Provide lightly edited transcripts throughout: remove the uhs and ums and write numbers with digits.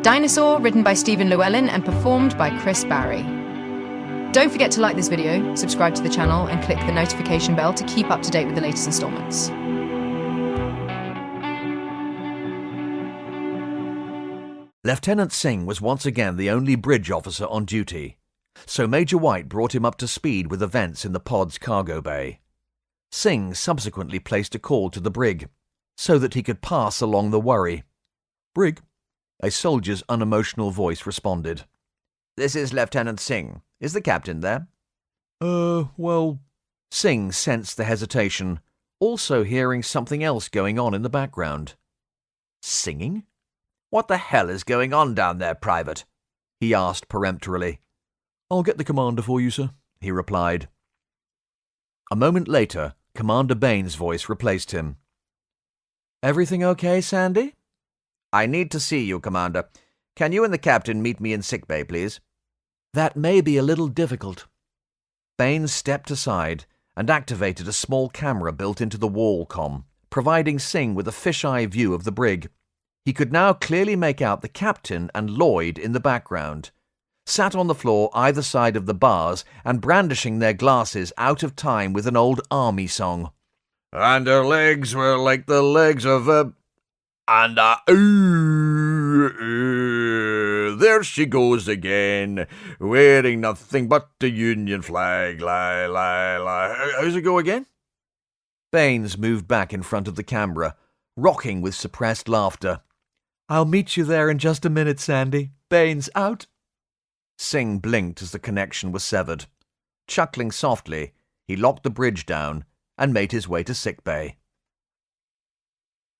Dinosaur, written by Stephen Llewelyn and performed by Chris Barrie. Don't forget to like this video, subscribe to the channel, and click the notification bell to keep up to date with the latest installments. Lieutenant Singh was once again the only bridge officer on duty, so Major White brought him up to speed with events in the pod's cargo bay. Singh subsequently placed a call to the brig, so that he could pass along the worry. "Brig," a soldier's unemotional voice responded. "This is Lieutenant Singh. Is the captain there?" Well..." Singh sensed the hesitation, also hearing something else going on in the background. "Singing? What the hell is going on down there, Private?" he asked peremptorily. "I'll get the commander for you, sir," he replied. A moment later, Commander Bain's voice replaced him. "Everything okay, Sandy?" "I need to see you, Commander. Can you and the captain meet me in sickbay, please?" "That may be a little difficult." Bain stepped aside and activated a small camera built into the wall comm, providing Singh with a fisheye view of the brig. He could now clearly make out the captain and Lloyd in the background, sat on the floor either side of the bars and brandishing their glasses out of time with an old army song. "And her legs were like the legs of a... and there she goes again, wearing nothing but the Union flag, lie, lie, lie." How's it go again? Baines moved back in front of the camera, rocking with suppressed laughter. "I'll meet you there in just a minute, Sandy. Baines out." Singh blinked as the connection was severed. Chuckling softly, he locked the bridge down and made his way to sickbay.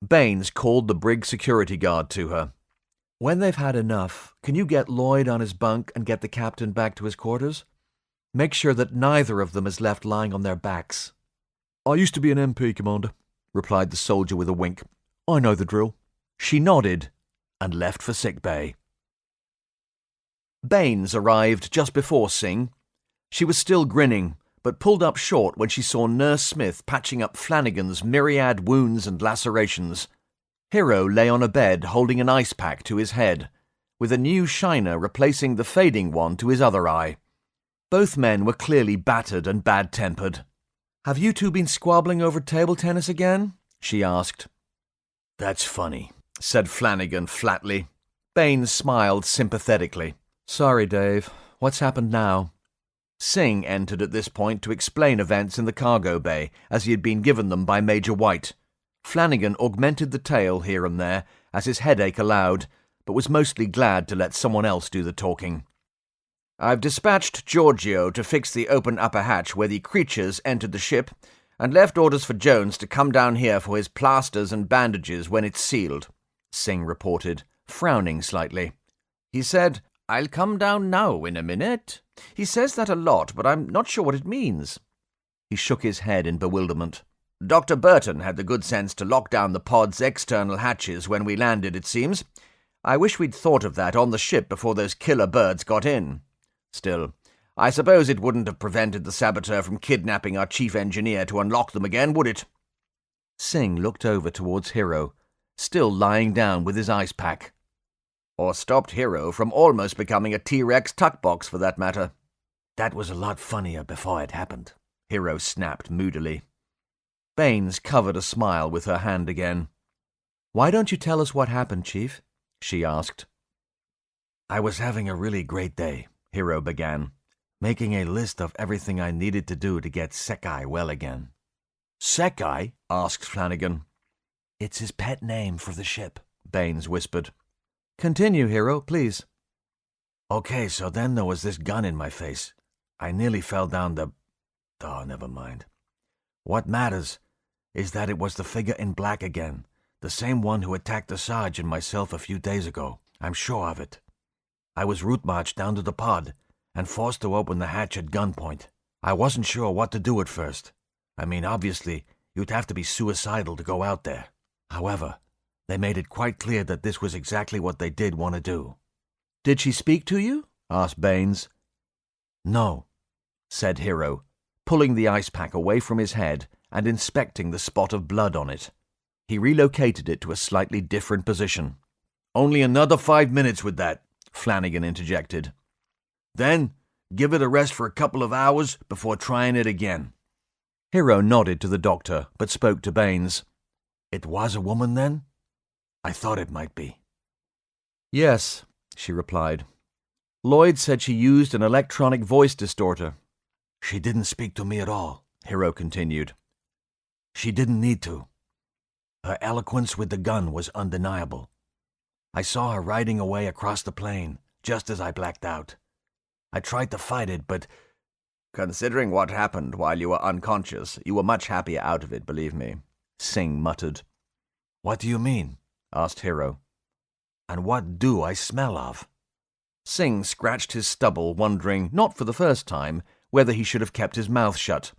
Baines called the brig security guard to her. "When they've had enough, can you get Lloyd on his bunk and get the captain back to his quarters? Make sure that neither of them is left lying on their backs." "I used to be an MP, Commander," replied the soldier with a wink. "I know the drill." She nodded and left for sickbay. Baines arrived just before Singh. She was still grinning, but pulled up short when she saw Nurse Smith patching up Flanagan's myriad wounds and lacerations. Hero lay on a bed holding an ice pack to his head, with a new shiner replacing the fading one to his other eye. Both men were clearly battered and bad-tempered. "Have you two been squabbling over table tennis again?" she asked. "That's funny," said Flanagan flatly. Baines smiled sympathetically. "Sorry, Dave. What's happened now?" Singh entered at this point to explain events in the cargo bay, as he had been given them by Major White. Flanagan augmented the tale here and there, as his headache allowed, but was mostly glad to let someone else do the talking. "I've dispatched Giorgio to fix the open upper hatch where the creatures entered the ship, and left orders for Jones to come down here for his plasters and bandages when it's sealed," Singh reported, frowning slightly. "He said, 'I'll come down now in a minute.' He says that a lot, but I'm not sure what it means." He shook his head in bewilderment. "Dr. Burton had the good sense to lock down the pod's external hatches when we landed, it seems. I wish we'd thought of that on the ship before those killer birds got in. Still, I suppose it wouldn't have prevented the saboteur from kidnapping our chief engineer to unlock them again, would it?" Singh looked over towards Hero, still lying down with his ice pack. "Or stopped Hero from almost becoming a T-Rex tuck box, for that matter." "That was a lot funnier before it happened," Hero snapped moodily. Baines covered a smile with her hand again. "Why don't you tell us what happened, Chief?" she asked. "I was having a really great day," Hero began, making a list of everything I needed to do to get Sekai well again. "Sekai?" asked Flanagan. "It's his pet name for the ship," Baines whispered. "Continue, Hero, please." "Okay, so then there was this gun in my face. I nearly fell down the... Oh, never mind. What matters is that it was the figure in black again, the same one who attacked the Sarge and myself a few days ago. I'm sure of it. I was route marched down to the pod and forced to open the hatch at gunpoint. I wasn't sure what to do at first. I mean, obviously, you'd have to be suicidal to go out there. However, they made it quite clear that this was exactly what they did want to do." "Did she speak to you?" asked Baines. "No," said Hero, pulling the ice pack away from his head and inspecting the spot of blood on it. He relocated it to a slightly different position. Only another 5 minutes with that, Flanagan interjected. Then give it a rest for a couple of hours before trying it again. Hero nodded to the doctor, but spoke to Baines. It was a woman, then? I thought it might be. Yes, she replied. Lloyd said she used an electronic voice distorter. She didn't speak to me at all, Hero continued. She didn't need to. Her eloquence with the gun was undeniable. I saw her riding away across the plain, just as I blacked out. I tried to fight it, but... Considering what happened while you were unconscious, you were much happier out of it, believe me, Singh muttered. What do you mean? Asked Hero. And what do I smell of? Singh scratched his stubble, wondering, not for the first time, whether he should have kept his mouth shut.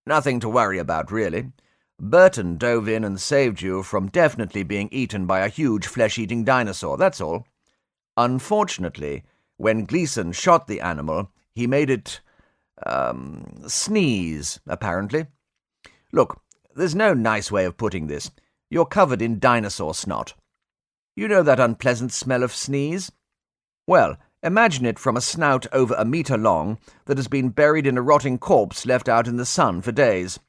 Nothing to worry about, really. Burton dove in and saved you from definitely being eaten by a huge flesh-eating dinosaur, that's all. Unfortunately, when Gleason shot the animal, he made it, sneeze, apparently. Look, there's no nice way of putting this. You're covered in dinosaur snot. You know that unpleasant smell of sneeze? Well, imagine it from a snout over a metre long that has been buried in a rotting corpse left out in the sun for days.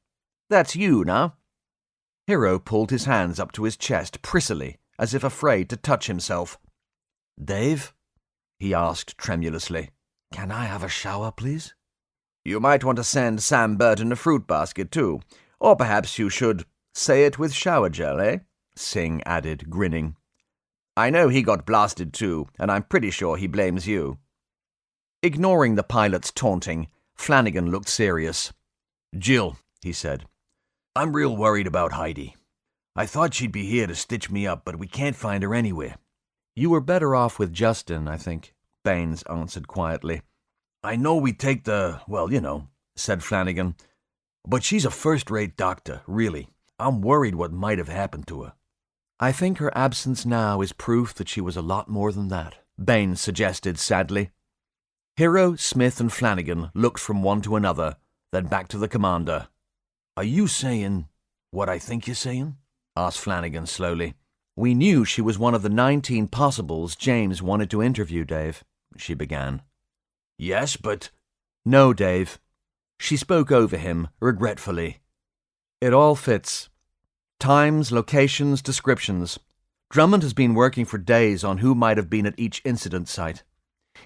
That's you, now. Hero pulled his hands up to his chest prissily, as if afraid to touch himself. Dave? He asked tremulously. Can I have a shower, please? You might want to send Sam Burton a fruit basket, too. Or perhaps you should say it with shower gel, eh? Singh added, grinning. I know he got blasted too, and I'm pretty sure he blames you. Ignoring the pilot's taunting, Flanagan looked serious. Jill, he said, I'm real worried about Heidi. I thought she'd be here to stitch me up, but we can't find her anywhere. You were better off with Justin, I think, Baines answered quietly. I know we take the, well, you know, said Flanagan. But she's a first-rate doctor, really. I'm worried what might have happened to her. I think her absence now is proof that she was a lot more than that, Baines suggested sadly. Hero, Smith, and Flanagan looked from one to another, then back to the commander. Are you saying what I think you're saying? Asked Flanagan slowly. We knew she was one of the 19 possibles James wanted to interview, Dave, she began. Yes, but... No, Dave. She spoke over him, regretfully. It all fits. Times, locations, descriptions. Drummond has been working for days on who might have been at each incident site.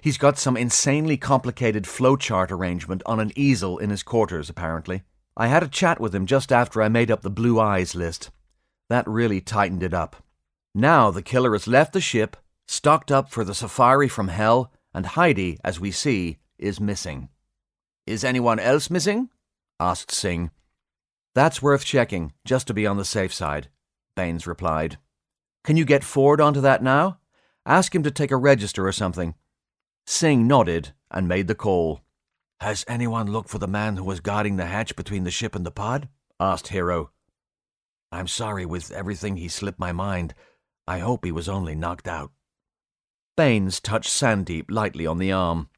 He's got some insanely complicated flowchart arrangement on an easel in his quarters, apparently. I had a chat with him just after I made up the Blue Eyes list. That really tightened it up. Now the killer has left the ship, stocked up for the safari from hell, and Heidi, as we see, is missing. Is anyone else missing? Asked Singh. That's worth checking, just to be on the safe side, Baines replied. Can you get Ford onto that now? Ask him to take a register or something. Singh nodded and made the call. Has anyone looked for the man who was guarding the hatch between the ship and the pod? Asked Hero. I'm sorry, with everything he slipped my mind. I hope he was only knocked out. Baines touched Sandeep lightly on the arm.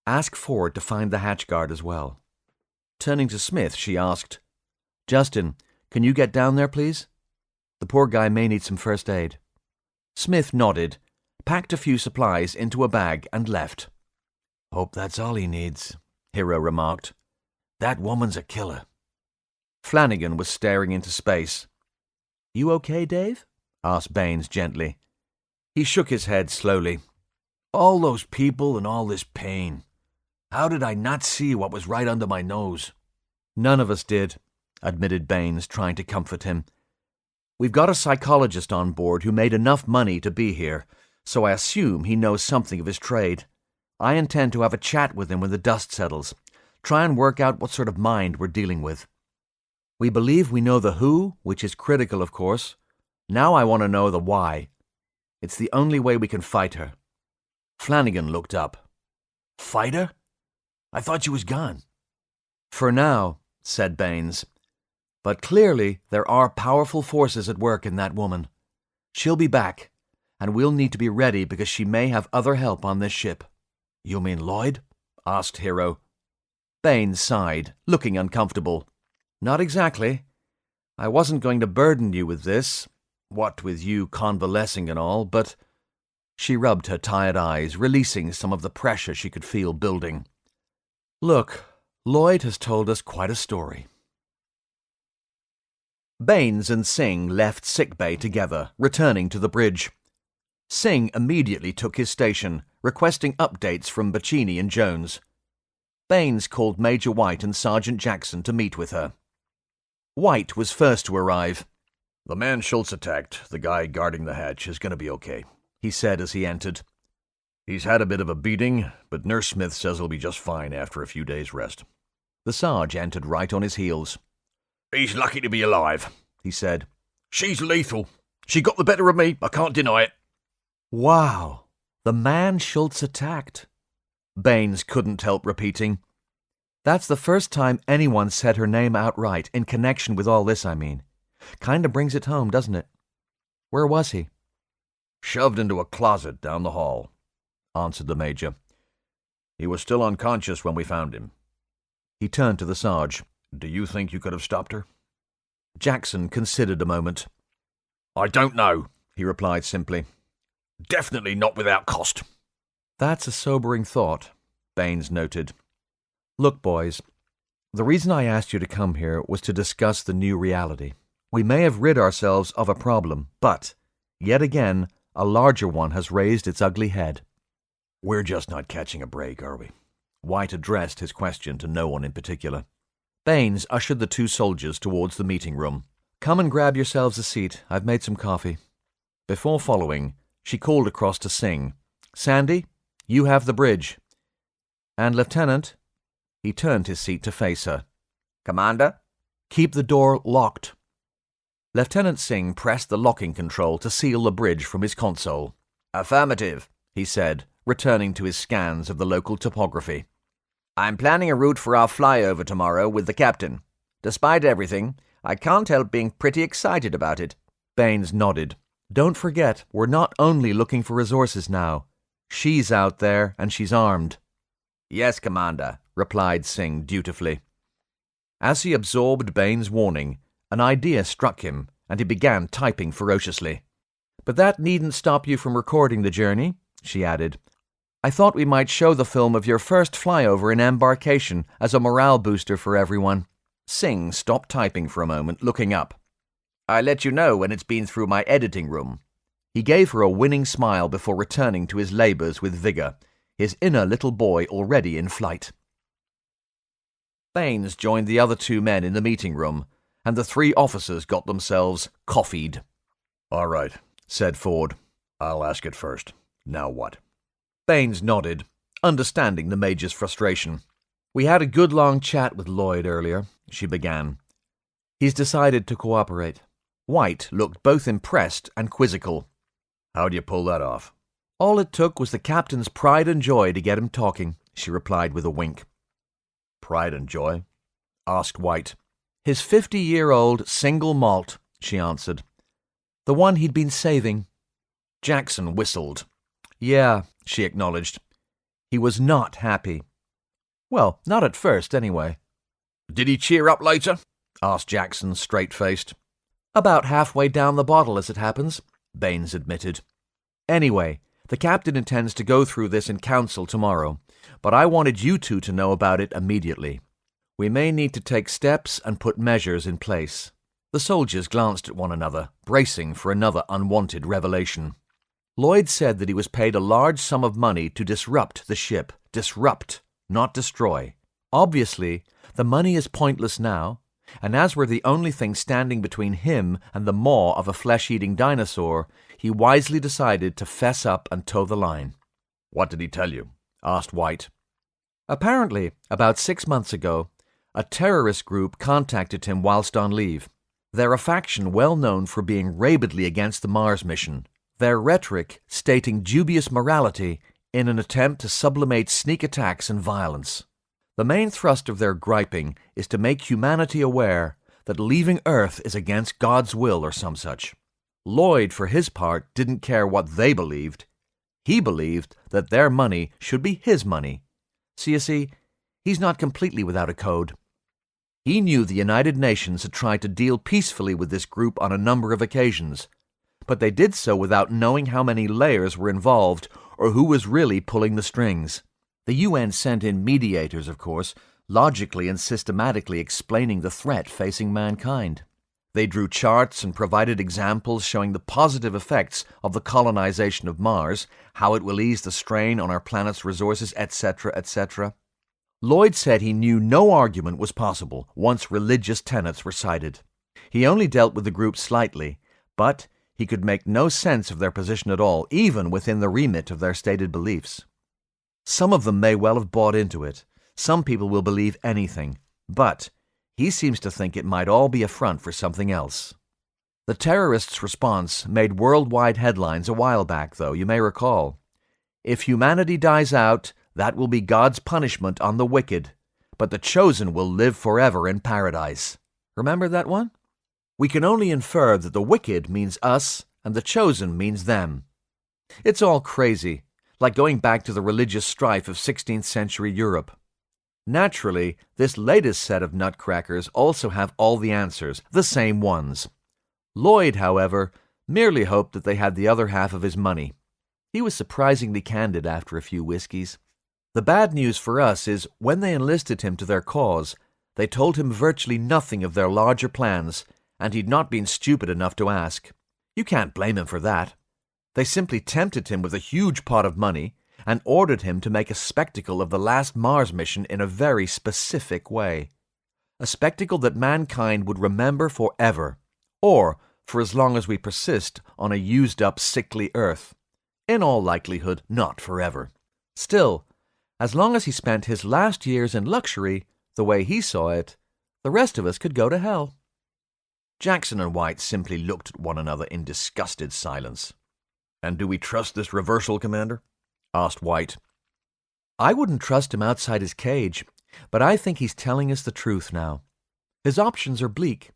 Ask Ford to find the hatch guard as well. Turning to Smith, she asked, Justin, can you get down there, please? The poor guy may need some first aid. Smith nodded, packed a few supplies into a bag and left. Hope that's all he needs, Hero remarked. That woman's a killer. Flanagan was staring into space. You okay, Dave? Asked Baines gently. He shook his head slowly. All those people and all this pain. How did I not see what was right under my nose? None of us did, admitted Baines, trying to comfort him. We've got a psychologist on board who made enough money to be here, so I assume he knows something of his trade. I intend to have a chat with him when the dust settles, try and work out what sort of mind we're dealing with. We believe we know the who, which is critical, of course. Now I want to know the why. It's the only way we can fight her. Flanagan looked up. Fight her? I thought she was gone. For now, said Baines. But clearly there are powerful forces at work in that woman. She'll be back, and we'll need to be ready because she may have other help on this ship. You mean Lloyd? Asked Hero. Baines sighed, looking uncomfortable. Not exactly. I wasn't going to burden you with this, what with you convalescing and all, but She rubbed her tired eyes, releasing some of the pressure she could feel building. Look, Lloyd has told us quite a story. Baines and Singh left sickbay together, returning to the bridge. Singh immediately took his station, requesting updates from Bacchini and Jones. Baines called Major White and Sergeant Jackson to meet with her. White was first to arrive. "The man Schultz attacked, the guy guarding the hatch, is going to be okay," he said as he entered. "He's had a bit of a beating, but Nurse Smith says he'll be just fine after a few days' rest." The Sarge entered right on his heels. "He's lucky to be alive," he said. "She's lethal. She got the better of me, I can't deny it." Wow, the man Schultz attacked. Baines couldn't help repeating. That's the first time anyone said her name outright, in connection with all this, I mean. Kinda brings it home, doesn't it? Where was he? "Shoved into a closet down the hall," answered the Major. "He was still unconscious when we found him." He turned to the Sarge. "Do you think you could have stopped her?" Jackson considered a moment. "I don't know," he replied simply. "Definitely not without cost." "That's a sobering thought," Baines noted. "Look, boys, the reason I asked you to come here was to discuss the new reality. We may have rid ourselves of a problem, but, yet again, a larger one has raised its ugly head." "We're just not catching a break, are we?" White addressed his question to no one in particular. Baines ushered the two soldiers towards the meeting room. "Come and grab yourselves a seat. I've made some coffee." Before following, she called across to Singh. "Sandy, you have the bridge. And Lieutenant," he turned his seat to face her. "Commander?" "Keep the door locked." Lieutenant Singh pressed the locking control to seal the bridge from his console. "Affirmative," he said, returning to his scans of the local topography. "I'm planning a route for our flyover tomorrow with the captain. Despite everything, I can't help being pretty excited about it." Baines nodded. "Don't forget, we're not only looking for resources now. She's out there, and she's armed." "Yes, Commander," replied Singh dutifully. As he absorbed Baines' warning, an idea struck him, and he began typing ferociously. "But that needn't stop you from recording the journey," she added. "I thought we might show the film of your first flyover in embarkation as a morale booster for everyone." Singh stopped typing for a moment, looking up. "I'll let you know when it's been through my editing room." He gave her a winning smile before returning to his labours with vigour, his inner little boy already in flight. Baines joined the other two men in the meeting room, and the three officers got themselves coffeed. "All right," said Ford. "I'll ask it first. Now what?" Baines nodded, understanding the Major's frustration. "We had a good long chat with Lloyd earlier," she began. "He's decided to cooperate." White looked both impressed and quizzical. "How'd you pull that off?" "All it took was the captain's pride and joy to get him talking," she replied with a wink. "Pride and joy?" asked White. "His 50-year-old single malt," she answered. "The one he'd been saving." Jackson whistled. "Yeah," she acknowledged. "He was not happy. Well, not at first, anyway." "Did he cheer up later?" asked Jackson, straight-faced. "About halfway down the bottle, as it happens," Baines admitted. "Anyway, the captain intends to go through this in council tomorrow, but I wanted you two to know about it immediately. We may need to take steps and put measures in place." The soldiers glanced at one another, bracing for another unwanted revelation. Lloyd said that he was paid a large sum of money to disrupt the ship. Disrupt, not destroy. Obviously, the money is pointless now, and as we're the only thing standing between him and the maw of a flesh-eating dinosaur, he wisely decided to fess up and toe the line. "What did he tell you?" asked White. "Apparently, about 6 months ago, a terrorist group contacted him whilst on leave. They're a faction well known for being rabidly against the Mars mission, their rhetoric stating dubious morality in an attempt to sublimate sneak attacks and violence. The main thrust of their griping is to make humanity aware that leaving Earth is against God's will or some such. Lloyd, for his part, didn't care what they believed. He believed that their money should be his money. So you see, he's not completely without a code. He knew the United Nations had tried to deal peacefully with this group on a number of occasions, but they did so without knowing how many layers were involved or who was really pulling the strings. The UN sent in mediators, of course, logically and systematically explaining the threat facing mankind. They drew charts and provided examples showing the positive effects of the colonization of Mars, how it will ease the strain on our planet's resources, etc., etc. Lloyd said he knew no argument was possible once religious tenets were cited. He only dealt with the group slightly, but he could make no sense of their position at all, even within the remit of their stated beliefs. Some of them may well have bought into it. Some people will believe anything, but he seems to think it might all be a front for something else. The terrorists' response made worldwide headlines a while back, though, you may recall. If humanity dies out, that will be God's punishment on the wicked, but the chosen will live forever in paradise. Remember that one? We can only infer that the wicked means us and the chosen means them. It's all crazy, like going back to the religious strife of 16th century Europe. Naturally, this latest set of nutcrackers also have all the answers, the same ones. Lloyd, however, merely hoped that they had the other half of his money. He was surprisingly candid after a few whiskies. The bad news for us is, when they enlisted him to their cause, they told him virtually nothing of their larger plans, and he'd not been stupid enough to ask. You can't blame him for that. They simply tempted him with a huge pot of money and ordered him to make a spectacle of the last Mars mission in a very specific way. A spectacle that mankind would remember forever, or for as long as we persist on a used-up, sickly Earth. In all likelihood, not forever. Still, as long as he spent his last years in luxury, the way he saw it, the rest of us could go to hell. Jackson and White simply looked at one another in disgusted silence. "And do we trust this reversal, Commander?" asked White. "I wouldn't trust him outside his cage, but I think he's telling us the truth now. His options are bleak,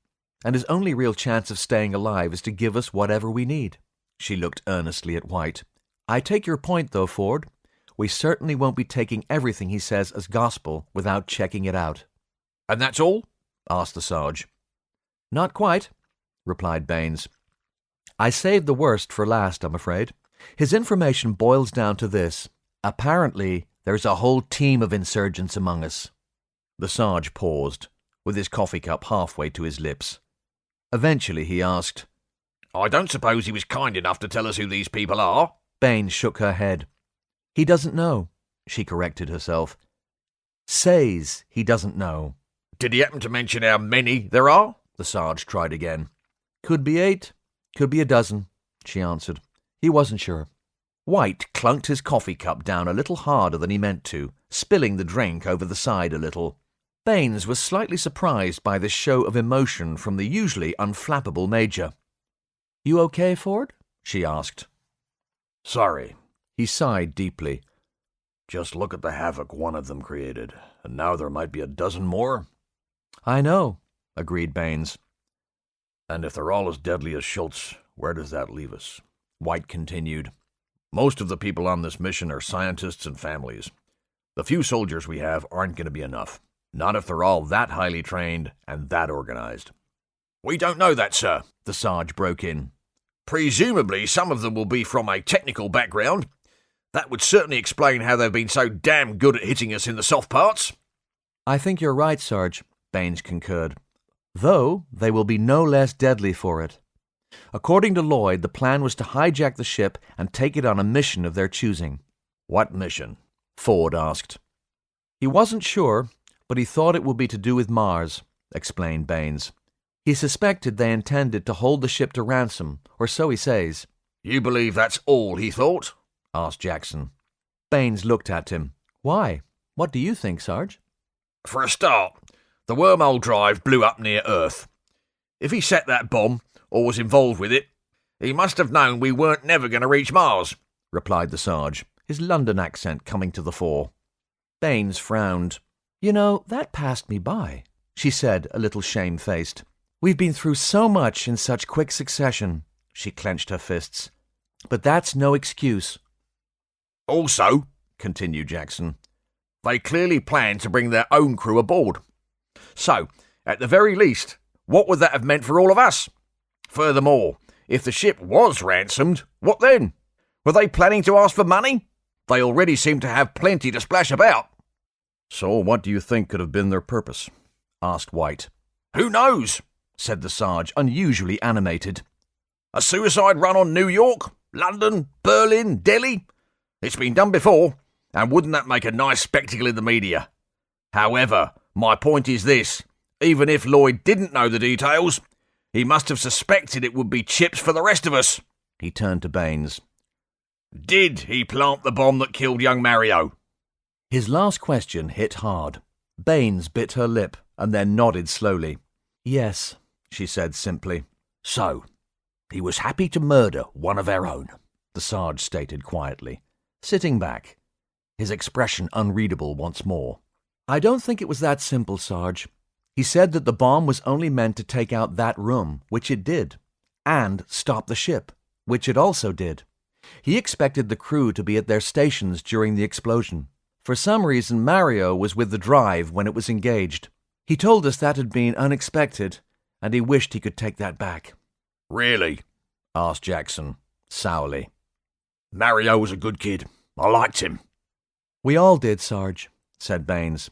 and his only real chance of staying alive is to give us whatever we need." She looked earnestly at White. "I take your point, though, Ford. We certainly won't be taking everything he says as gospel without checking it out." "And that's all?" asked the Sarge. "Not quite," replied Baines. "I saved the worst for last, I'm afraid. His information boils down to this. Apparently, there's a whole team of insurgents among us." The Sarge paused, with his coffee cup halfway to his lips. Eventually he asked, "I don't suppose he was kind enough to tell us who these people are?" Baines shook her head. "He doesn't know," she corrected herself. "Says he doesn't know." "Did he happen to mention how many there are?" The Sarge tried again. "Could be 8, could be a dozen," she answered. He wasn't sure. White clunked his coffee cup down a little harder than he meant to, spilling the drink over the side a little. Baines was slightly surprised by this show of emotion from the usually unflappable Major. "You okay, Ford?" she asked. "Sorry." He sighed deeply. "Just look at the havoc one of them created, and now there might be a dozen more." "I know," agreed Baines. "And if they're all as deadly as Schultz, where does that leave us?" White continued. "Most of the people on this mission are scientists and families. The few soldiers we have aren't going to be enough. Not if they're all that highly trained and that organized." "We don't know that, sir," the Sarge broke in. "Presumably some of them will be from a technical background. That would certainly explain how they've been so damn good at hitting us in the soft parts." "I think you're right, Sarge," Baines concurred. "Though they will be no less deadly for it." According to Lloyd, the plan was to hijack the ship and take it on a mission of their choosing. "What mission?" Ford asked. He wasn't sure, but he thought it would be to do with Mars, explained Baines. He suspected they intended to hold the ship to ransom, or so he says. "You believe that's all he thought?" asked Jackson. Baines looked at him. "Why? What do you think, Sarge?" "For a start, the wormhole drive blew up near Earth. If he set that bomb, or was involved with it, he must have known we weren't never going to reach Mars," replied the Sarge, his London accent coming to the fore. Baines frowned. "You know, that passed me by," she said, a little shamefaced. "We've been through so much in such quick succession." She clenched her fists. "But that's no excuse." "Also," continued Jackson, "they clearly planned to bring their own crew aboard. So, at the very least, what would that have meant for all of us? Furthermore, if the ship was ransomed, what then? Were they planning to ask for money? They already seem to have plenty to splash about. So what do you think could have been their purpose? Asked White. Who knows? Said the Sarge, unusually animated. A suicide run on New York, London, Berlin, Delhi? It's been done before, and wouldn't that make a nice spectacle in the media? However, my point is this. Even if Lloyd didn't know the details, he must have suspected it would be chips for the rest of us. He turned to Baines. Did he plant the bomb that killed young Mario? His last question hit hard. Baines bit her lip and then nodded slowly. Yes, she said simply. So, he was happy to murder one of our own, the Sarge stated quietly, sitting back, his expression unreadable once more. I don't think it was that simple, Sarge. He said that the bomb was only meant to take out that room, which it did, and stop the ship, which it also did. He expected the crew to be at their stations during the explosion. For some reason, Mario was with the drive when it was engaged. He told us that had been unexpected, and he wished he could take that back. Really? Asked Jackson, sourly. Mario was a good kid. I liked him. We all did, Sarge, said Baines.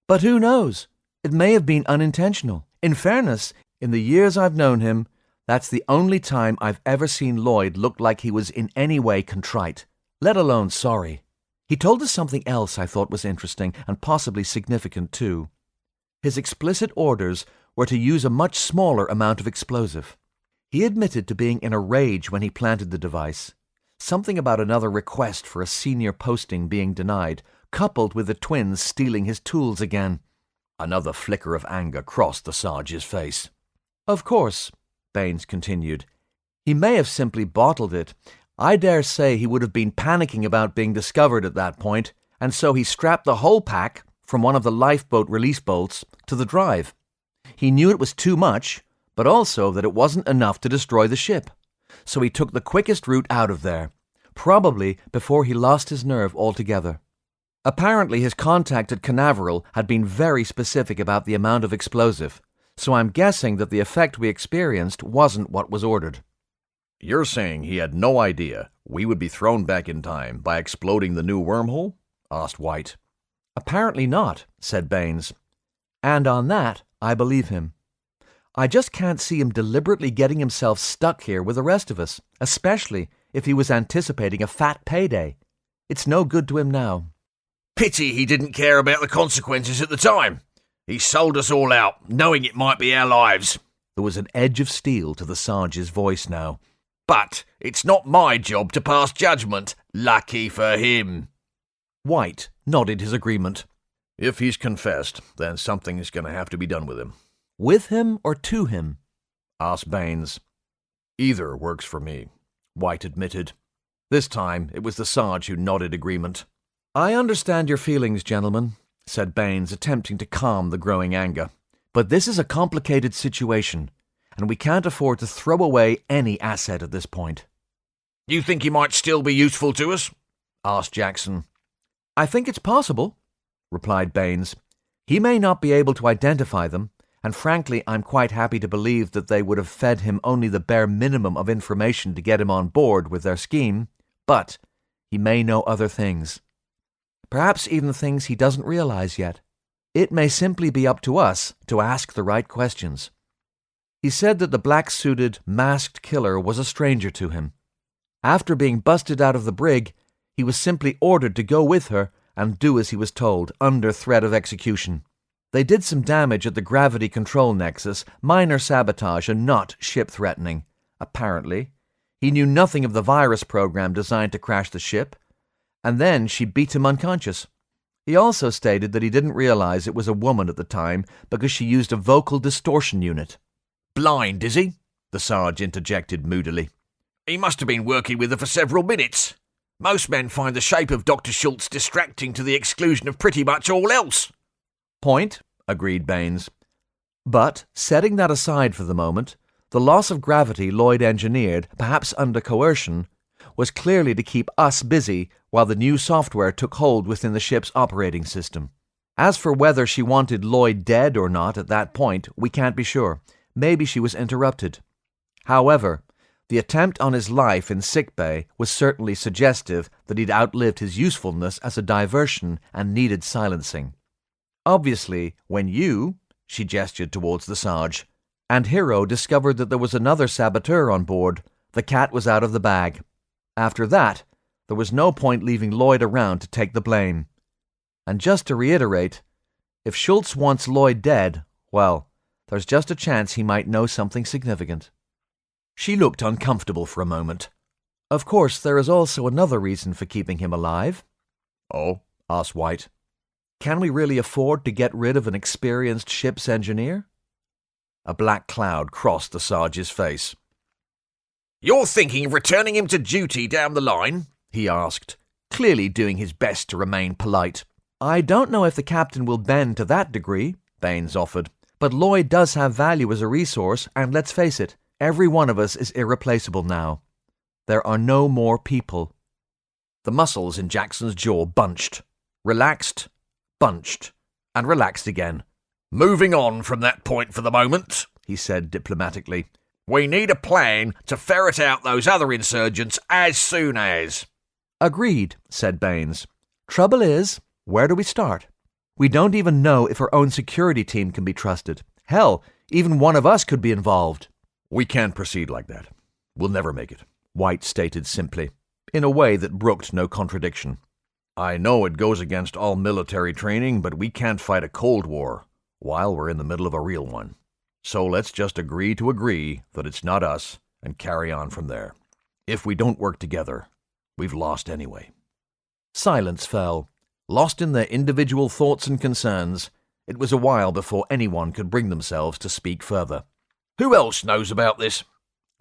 But who knows? It may have been unintentional. In fairness, in the years I've known him, that's the only time I've ever seen Lloyd look like he was in any way contrite, let alone sorry. He told us something else I thought was interesting and possibly significant too. His explicit orders were to use a much smaller amount of explosive. He admitted to being in a rage when he planted the device. Something about another request for a senior posting being denied, coupled with the twins stealing his tools again. Another flicker of anger crossed the Sarge's face. Of course, Baines continued. He may have simply bottled it. I dare say he would have been panicking about being discovered at that point, and so he strapped the whole pack, from one of the lifeboat release bolts, to the drive. He knew it was too much, but also that it wasn't enough to destroy the ship. So he took the quickest route out of there, probably before he lost his nerve altogether. Apparently his contact at Canaveral had been very specific about the amount of explosive, so I'm guessing that the effect we experienced wasn't what was ordered. You're saying he had no idea we would be thrown back in time by exploding the new wormhole? Asked White. Apparently not, said Baines. And on that, I believe him. I just can't see him deliberately getting himself stuck here with the rest of us, especially if he was anticipating a fat payday. It's no good to him now. Pity he didn't care about the consequences at the time. He sold us all out, knowing it might be our lives. There was an edge of steel to the Sarge's voice now. But it's not my job to pass judgment. Lucky for him. White nodded his agreement. If he's confessed, then something is going to have to be done with him. With him or to him? Asked Baines. Either works for me, White admitted. This time it was the Sarge who nodded agreement. I understand your feelings, gentlemen, said Baines, attempting to calm the growing anger. But this is a complicated situation, and we can't afford to throw away any asset at this point. You think he might still be useful to us? Asked Jackson. I think it's possible, replied Baines. He may not be able to identify them, and frankly I'm quite happy to believe that they would have fed him only the bare minimum of information to get him on board with their scheme, but he may know other things. Perhaps even things he doesn't realize yet. It may simply be up to us to ask the right questions. He said that the black-suited, masked killer was a stranger to him. After being busted out of the brig, he was simply ordered to go with her and do as he was told, under threat of execution. They did some damage at the gravity control nexus, minor sabotage and not ship-threatening. Apparently, he knew nothing of the virus program designed to crash the ship, and then she beat him unconscious. He also stated that he didn't realize it was a woman at the time because she used a vocal distortion unit. Blind, is he? The Sarge interjected moodily. He must have been working with her for several minutes. Most men find the shape of Dr. Schultz distracting to the exclusion of pretty much all else. Point, agreed Baines. But, setting that aside for the moment, the loss of gravity Lloyd engineered, perhaps under coercion, was clearly to keep us busy while the new software took hold within the ship's operating system. As for whether she wanted Lloyd dead or not at that point, we can't be sure. Maybe she was interrupted. However, The attempt on his life in sickbay was certainly suggestive that he'd outlived his usefulness as a diversion and needed silencing. Obviously, when you, she gestured towards the Sarge, and Hero discovered that there was another saboteur on board, the cat was out of the bag. After that, there was no point leaving Lloyd around to take the blame. And just to reiterate, if Schultz wants Lloyd dead, well, there's just a chance he might know something significant. She looked uncomfortable for a moment. Of course, there is also another reason for keeping him alive. Oh? Asked White. Can we really afford to get rid of an experienced ship's engineer? A black cloud crossed the Sarge's face. You're thinking of returning him to duty down the line? He asked, clearly doing his best to remain polite. I don't know if the captain will bend to that degree, Baines offered, but Lloyd does have value as a resource, and let's face it, every one of us is irreplaceable now. There are no more people. The muscles in Jackson's jaw bunched, relaxed, bunched, and relaxed again. Moving on from that point for the moment, he said diplomatically. We need a plan to ferret out those other insurgents as soon as. Agreed, said Baines. Trouble is, where do we start? We don't even know if our own security team can be trusted. Hell, even one of us could be involved. We can't proceed like that. We'll never make it, White stated simply, in a way that brooked no contradiction. I know it goes against all military training, but we can't fight a Cold War while we're in the middle of a real one. So let's just agree to agree that it's not us and carry on from there. If we don't work together, we've lost anyway. Silence fell. Lost in their individual thoughts and concerns, it was a while before anyone could bring themselves to speak further. Who else knows about this?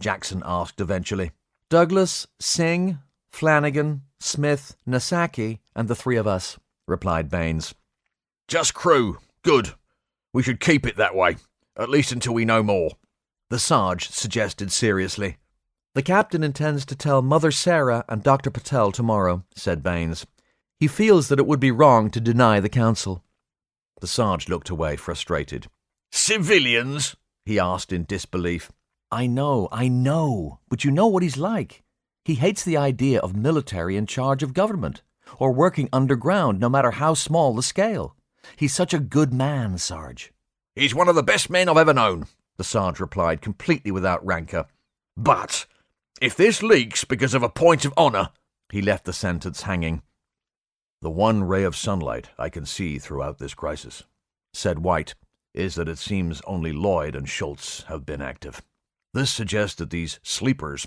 Jackson asked eventually. Douglas, Singh, Flanagan, Smith, Nasaki, and the three of us, replied Baines. Just crew. Good. We should keep it that way, at least until we know more. The Sarge suggested seriously. The captain intends to tell Mother Sarah and Dr. Patel tomorrow, said Baines. He feels that it would be wrong to deny the council. The Sarge looked away, frustrated. Civilians? He asked in disbelief. I know, but you know what he's like. He hates the idea of military in charge of government, or working underground no matter how small the scale. He's such a good man, Sarge. He's one of the best men I've ever known, the Sarge replied, completely without rancour. But if this leaks because of a point of honour, he left the sentence hanging. The one ray of sunlight I can see throughout this crisis, said White, is that it seems only Lloyd and Schultz have been active. This suggests that these sleepers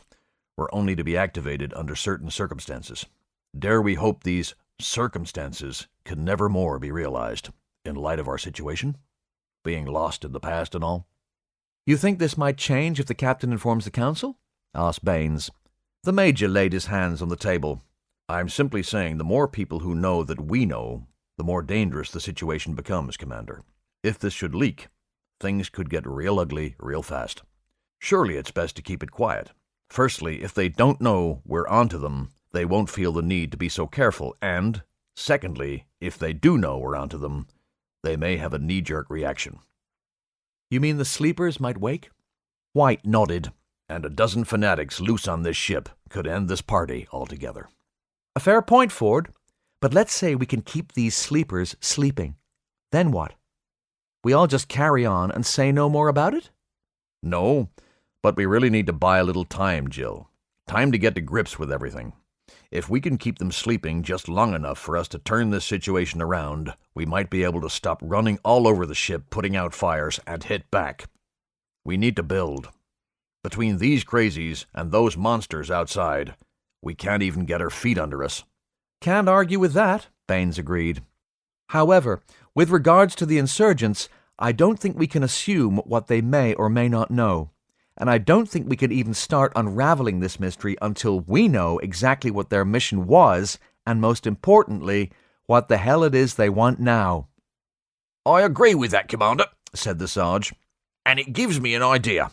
were only to be activated under certain circumstances. Dare we hope these circumstances can never more be realized in light of our situation? Being lost in the past and all? You think this might change if the captain informs the council? Asked Baines. The Major laid his hands on the table. I'm simply saying the more people who know that we know, the more dangerous the situation becomes, Commander. If this should leak, things could get real ugly real fast. Surely it's best to keep it quiet. Firstly, if they don't know we're onto them, they won't feel the need to be so careful, and, secondly, if they do know we're onto them, they may have a knee-jerk reaction. You mean the sleepers might wake? White nodded, and a dozen fanatics loose on this ship could end this party altogether. A fair point, Ford, but let's say we can keep these sleepers sleeping. Then what? We all just carry on and say no more about it? No, but we really need to buy a little time, Jill. Time to get to grips with everything. If we can keep them sleeping just long enough for us to turn this situation around, we might be able to stop running all over the ship, putting out fires, and hit back. We need to build. Between these crazies and those monsters outside, we can't even get our feet under us. Can't argue with that, Baines agreed. However, with regards to the insurgents, I don't think we can assume what they may or may not know. And I don't think we can even start unraveling this mystery until we know exactly what their mission was, and most importantly, what the hell it is they want now. I agree with that, Commander, said the Sarge, and it gives me an idea.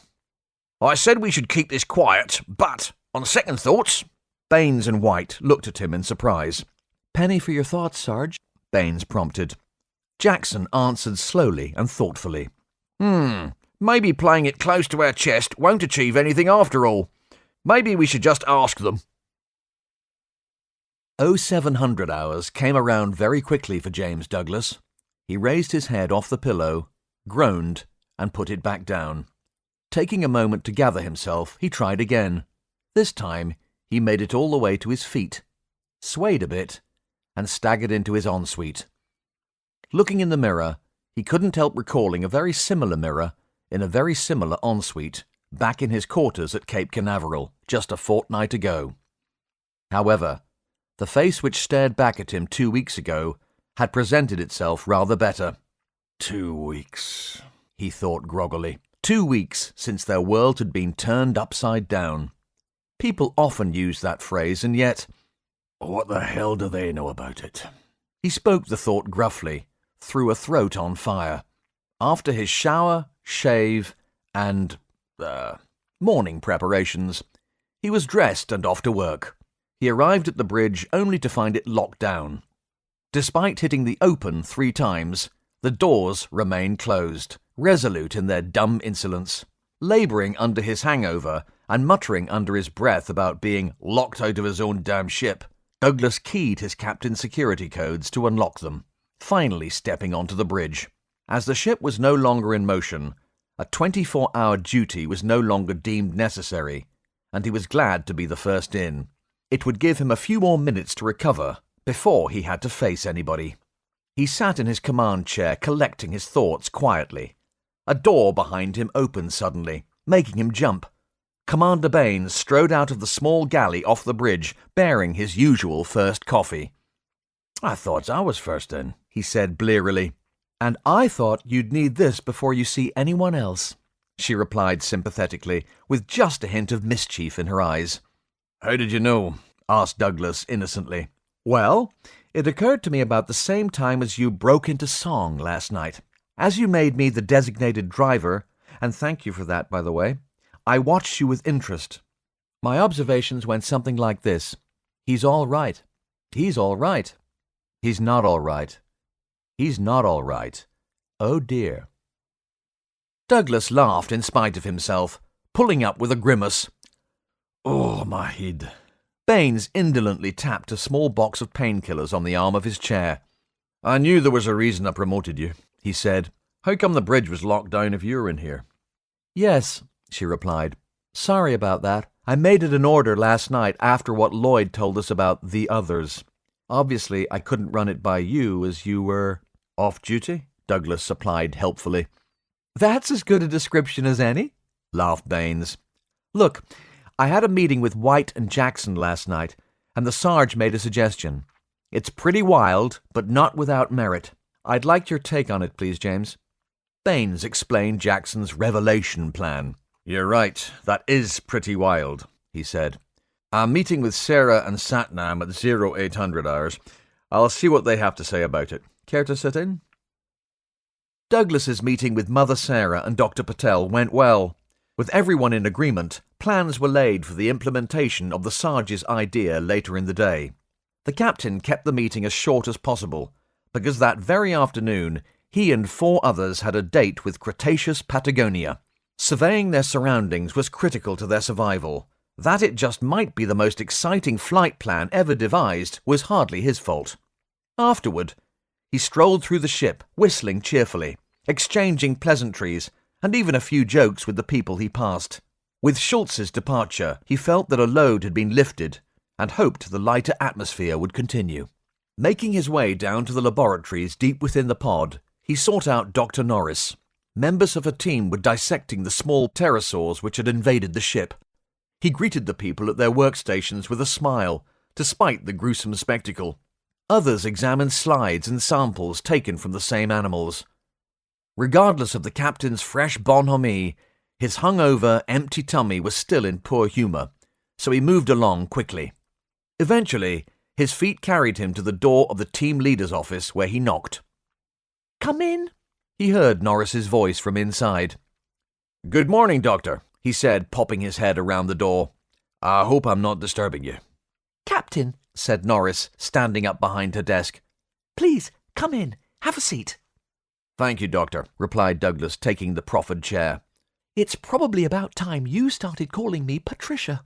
I said we should keep this quiet, but, on second thoughts... Baines and White looked at him in surprise. Penny for your thoughts, Sarge, Baines prompted. Jackson answered slowly and thoughtfully. Maybe playing it close to our chest won't achieve anything after all. Maybe we should just ask them. 0700 hours came around very quickly for James Douglas. He raised his head off the pillow, groaned, and put it back down. Taking a moment to gather himself, he tried again. This time, he made it all the way to his feet, swayed a bit, and staggered into his ensuite. Looking in the mirror, he couldn't help recalling a very similar mirror in a very similar ensuite back in his quarters at Cape Canaveral just a fortnight ago. However, the face which stared back at him 2 weeks ago had presented itself rather better. 2 weeks, he thought groggily. 2 weeks since their world had been turned upside down. People often use that phrase, and yet, what the hell do they know about it? He spoke the thought gruffly, through a throat on fire. After his shower, shave, and, morning preparations, he was dressed and off to work. He arrived at the bridge only to find it locked down. Despite hitting the open 3 times, the doors remained closed, resolute in their dumb insolence. Labouring under his hangover and muttering under his breath about being locked out of his own damn ship, Douglas keyed his captain's security codes to unlock them, finally stepping onto the bridge. As the ship was no longer in motion, a 24-hour duty was no longer deemed necessary, and he was glad to be the first in. It would give him a few more minutes to recover before he had to face anybody. He sat in his command chair collecting his thoughts quietly. A door behind him opened suddenly, making him jump. Commander Baines strode out of the small galley off the bridge, bearing his usual first coffee. "I thought I was first in," he said blearily. "And I thought you'd need this before you see anyone else," she replied sympathetically, with just a hint of mischief in her eyes. "How did you know?" asked Douglas innocently. "Well, it occurred to me about the same time as you broke into song last night. As you made me the designated driver, and thank you for that, by the way, I watched you with interest. My observations went something like this. He's all right. He's all right. He's not all right. He's not all right. Oh dear." Douglas laughed in spite of himself, pulling up with a grimace. "Oh, my head." Baines indolently tapped a small box of painkillers on the arm of his chair. "I knew there was a reason I promoted you," he said. "How come the bridge was locked down if you were in here?" "Yes," she replied. "Sorry about that. I made it an order last night after what Lloyd told us about the others. Obviously, I couldn't run it by you as you were—" "Off duty?" Douglas supplied helpfully. "That's as good a description as any," laughed Baines. "Look, I had a meeting with White and Jackson last night, and the Sarge made a suggestion. It's pretty wild, but not without merit. I'd like your take on it, please, James." Baines explained Jackson's revelation plan. "You're right, that is pretty wild," he said. "I'm meeting with Sarah and Satnam at 0800 hours. I'll see what they have to say about it. Care to sit in?" Douglas's meeting with Mother Sarah and Dr. Patel went well. With everyone in agreement, plans were laid for the implementation of the Sarge's idea later in the day. The captain kept the meeting as short as possible, because that very afternoon he and 4 others had a date with Cretaceous Patagonia. Surveying their surroundings was critical to their survival. That it just might be the most exciting flight plan ever devised was hardly his fault. Afterward, he strolled through the ship, whistling cheerfully, exchanging pleasantries, and even a few jokes with the people he passed. With Schultz's departure, he felt that a load had been lifted and hoped the lighter atmosphere would continue. Making his way down to the laboratories deep within the pod, he sought out Dr. Norris. Members of a team were dissecting the small pterosaurs which had invaded the ship. He greeted the people at their workstations with a smile, despite the gruesome spectacle. Others examined slides and samples taken from the same animals. Regardless of the captain's fresh bonhomie, his hungover, empty tummy was still in poor humour, so he moved along quickly. Eventually, his feet carried him to the door of the team leader's office, where he knocked. "Come in," he heard Norris's voice from inside. "Good morning, Doctor," he said, popping his head around the door. "I hope I'm not disturbing you." "Captain," said Norris, standing up behind her desk. "Please, come in. Have a seat." "Thank you, Doctor," replied Douglas, taking the proffered chair. "It's probably about time you started calling me Patricia."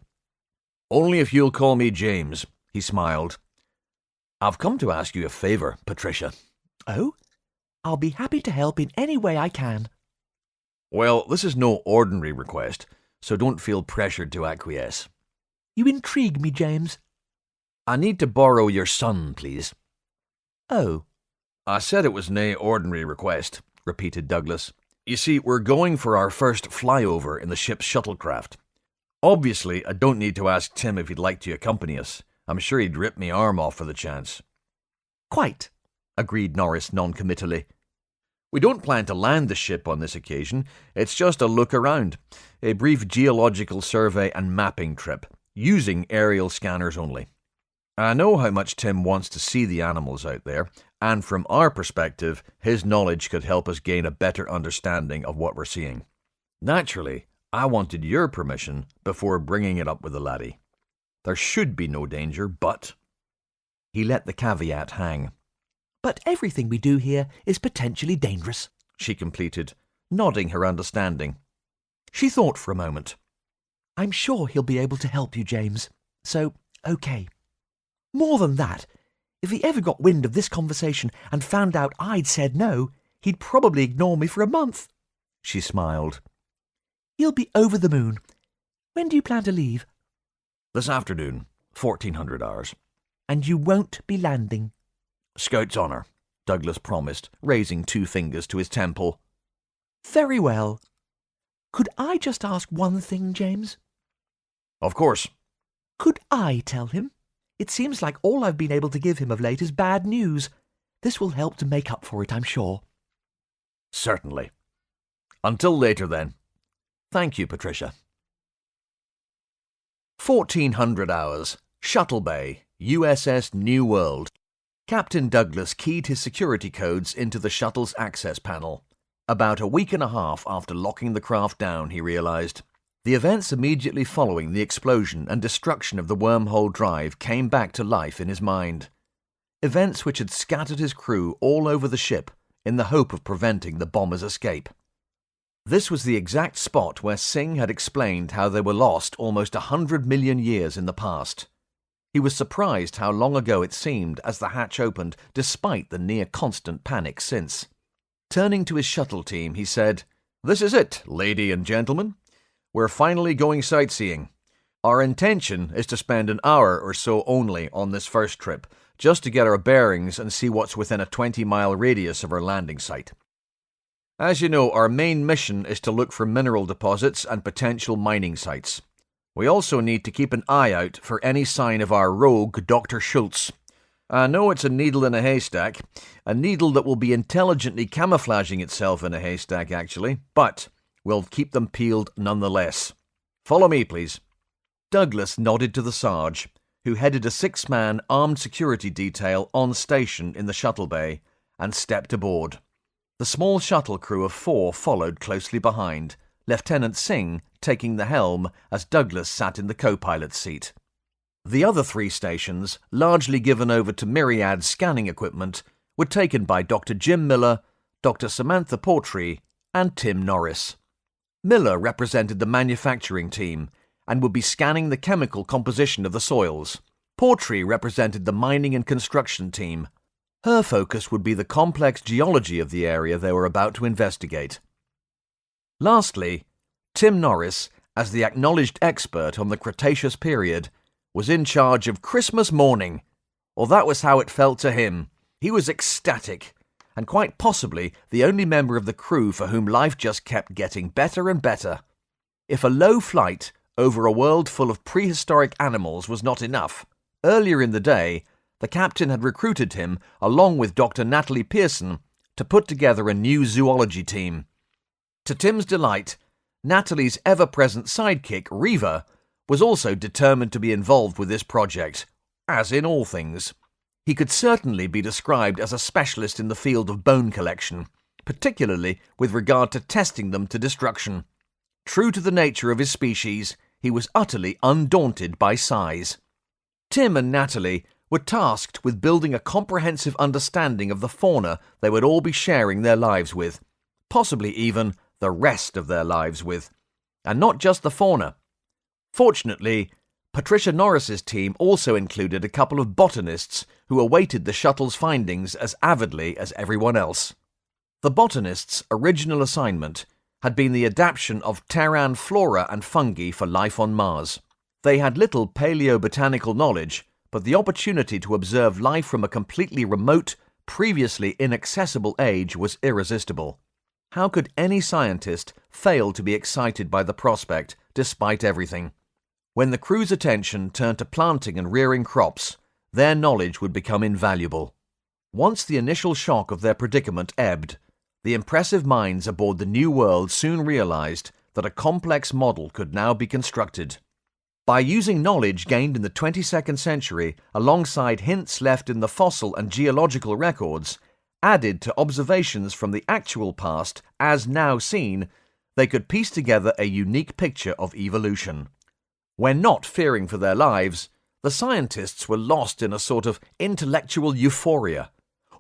Only if you'll call me James, he smiled. I've come to ask you a favour, Patricia. Oh? I'll be happy to help in any way I can. Well, this is no ordinary request, so don't feel pressured to acquiesce. You intrigue me, James. I need to borrow your son, please. Oh. I said it was nae ordinary request, repeated Douglas. You see, we're going for our first flyover in the ship's shuttlecraft. Obviously, I don't need to ask Tim if he'd like to accompany us. I'm sure he'd rip me arm off for the chance. Quite, agreed Norris non-committally. We don't plan to land the ship on this occasion. It's just a look around, a brief geological survey and mapping trip, using aerial scanners only. I know how much Tim wants to see the animals out there, and from our perspective, his knowledge could help us gain a better understanding of what we're seeing. Naturally, I wanted your permission before bringing it up with the laddie. There should be no danger, but... He let the caveat hang. But everything we do here is potentially dangerous, she completed, nodding her understanding. She thought for a moment. I'm sure he'll be able to help you, James. So, okay. More than that, if he ever got wind of this conversation and found out I'd said no, he'd probably ignore me for a month. She smiled. He'll be over the moon. When do you plan to leave? This afternoon, 1400 hours. And you won't be landing? Scout's honour, Douglas promised, raising 2 fingers to his temple. Very well. Could I just ask one thing, James? Of course. Could I tell him? It seems like all I've been able to give him of late is bad news. This will help to make up for it, I'm sure. Certainly. Until later, then. Thank you, Patricia. 1400 hours. Shuttle Bay, USS New World. Captain Douglas keyed his security codes into the shuttle's access panel. About a week and a half after locking the craft down, he realized. The events immediately following the explosion and destruction of the wormhole drive came back to life in his mind. Events which had scattered his crew all over the ship in the hope of preventing the bomber's escape. This was the exact spot where Singh had explained how they were lost almost 100 million years in the past. He was surprised how long ago it seemed as the hatch opened, despite the near-constant panic since. Turning to his shuttle team, he said, "This is it, lady and gentlemen. We're finally going sightseeing. Our intention is to spend an hour or so only on this first trip, just to get our bearings and see what's within a 20-mile radius of our landing site. As you know, our main mission is to look for mineral deposits and potential mining sites. We also need to keep an eye out for any sign of our rogue Dr. Schultz. I know it's a needle in a haystack, a needle that will be intelligently camouflaging itself in a haystack, actually, but we'll keep them peeled nonetheless. Follow me, please." Douglas nodded to the Sarge, who headed a 6-man armed security detail on station in the shuttle bay, and stepped aboard. The small shuttle crew of 4 followed closely behind, Lieutenant Singh taking the helm as Douglas sat in the co-pilot's seat. The other 3 stations, largely given over to Myriad scanning equipment, were taken by Dr. Jim Miller, Dr. Samantha Portree, and Tim Norris. Miller represented the manufacturing team and would be scanning the chemical composition of the soils. Portree represented the mining and construction team. Her focus would be the complex geology of the area they were about to investigate. Lastly, Tim Norris, as the acknowledged expert on the Cretaceous period, was in charge of Christmas morning. Or that was how it felt to him. He was ecstatic, and quite possibly the only member of the crew for whom life just kept getting better and better. If a low flight over a world full of prehistoric animals was not enough, earlier in the day, the captain had recruited him, along with Dr. Natalie Pearson, to put together a new zoology team. To Tim's delight, Natalie's ever-present sidekick, Reva, was also determined to be involved with this project, as in all things. He could certainly be described as a specialist in the field of bone collection, particularly with regard to testing them to destruction. True to the nature of his species, he was utterly undaunted by size. Tim and Natalie were tasked with building a comprehensive understanding of the fauna they would all be sharing their lives with, possibly even the rest of their lives with. And not just the fauna. Fortunately, Patricia Norris's team also included a couple of botanists who awaited the shuttle's findings as avidly as everyone else. The botanists' original assignment had been the adaptation of Terran flora and fungi for life on Mars. They had little paleobotanical knowledge, but the opportunity to observe life from a completely remote, previously inaccessible age was irresistible. How could any scientist fail to be excited by the prospect, despite everything? When the crew's attention turned to planting and rearing crops, their knowledge would become invaluable. Once the initial shock of their predicament ebbed, the impressive minds aboard the New World soon realized that a complex model could now be constructed. By using knowledge gained in the 22nd century alongside hints left in the fossil and geological records, added to observations from the actual past as now seen, they could piece together a unique picture of evolution. When not fearing for their lives, the scientists were lost in a sort of intellectual euphoria,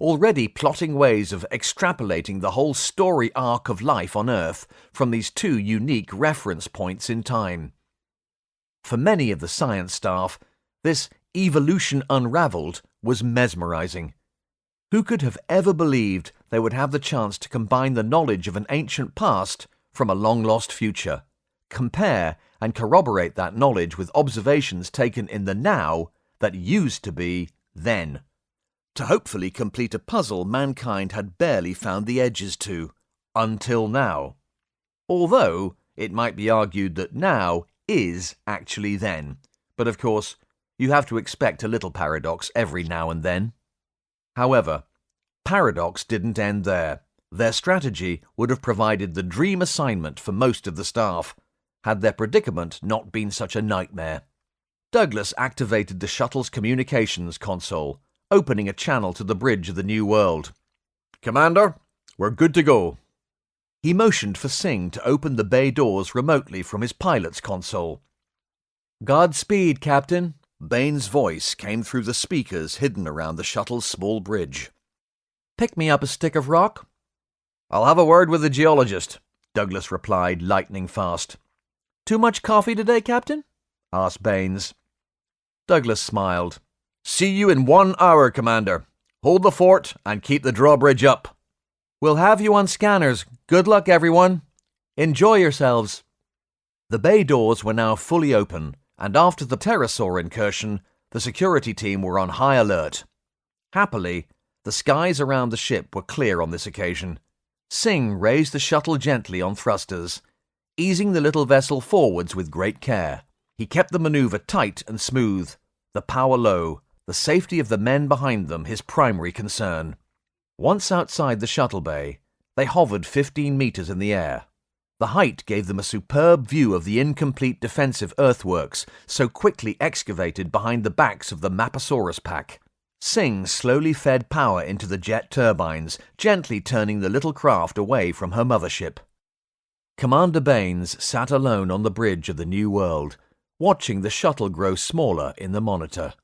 already plotting ways of extrapolating the whole story arc of life on Earth from these two unique reference points in time. For many of the science staff, this evolution unravelled was mesmerizing. Who could have ever believed they would have the chance to combine the knowledge of an ancient past from a long-lost future, compare and corroborate that knowledge with observations taken in the now that used to be then, to hopefully complete a puzzle mankind had barely found the edges to, until now. Although it might be argued that now is actually then, but of course you have to expect a little paradox every now and then. However, paradox didn't end there. Their strategy would have provided the dream assignment for most of the staff, had their predicament not been such a nightmare. Douglas activated the shuttle's communications console, opening a channel to the bridge of the New World. "Commander, we're good to go." He motioned for Singh to open the bay doors remotely from his pilot's console. "Godspeed, Captain." Bain's voice came through the speakers hidden around the shuttle's small bridge. "Pick me up a stick of rock." "I'll have a word with the geologist," Douglas replied, lightning fast. "Too much coffee today, Captain?" asked Baines. Douglas smiled. "See you in 1 hour, Commander. Hold the fort and keep the drawbridge up." "We'll have you on scanners. Good luck, everyone. Enjoy yourselves." The bay doors were now fully open, and after the pterosaur incursion, the security team were on high alert. Happily, the skies around the ship were clear on this occasion. Singh raised the shuttle gently on thrusters, easing the little vessel forwards with great care. He kept the maneuver tight and smooth, the power low, the safety of the men behind them his primary concern. Once outside the shuttle bay, they hovered 15 meters in the air. The height gave them a superb view of the incomplete defensive earthworks so quickly excavated behind the backs of the Maposaurus pack. Singh slowly fed power into the jet turbines, gently turning the little craft away from her mothership. Commander Baines sat alone on the bridge of the New World, watching the shuttle grow smaller in the monitor.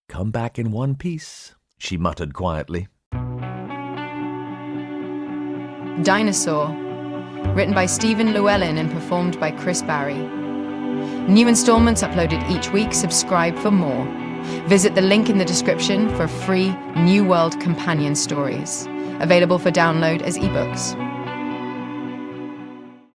"Come back in one piece," she muttered quietly. Dinosaur, written by Stephen Llewelyn and performed by Chris Barrie. New installments uploaded each week. Subscribe for more. Visit the link in the description for free New World companion stories, available for download as ebooks.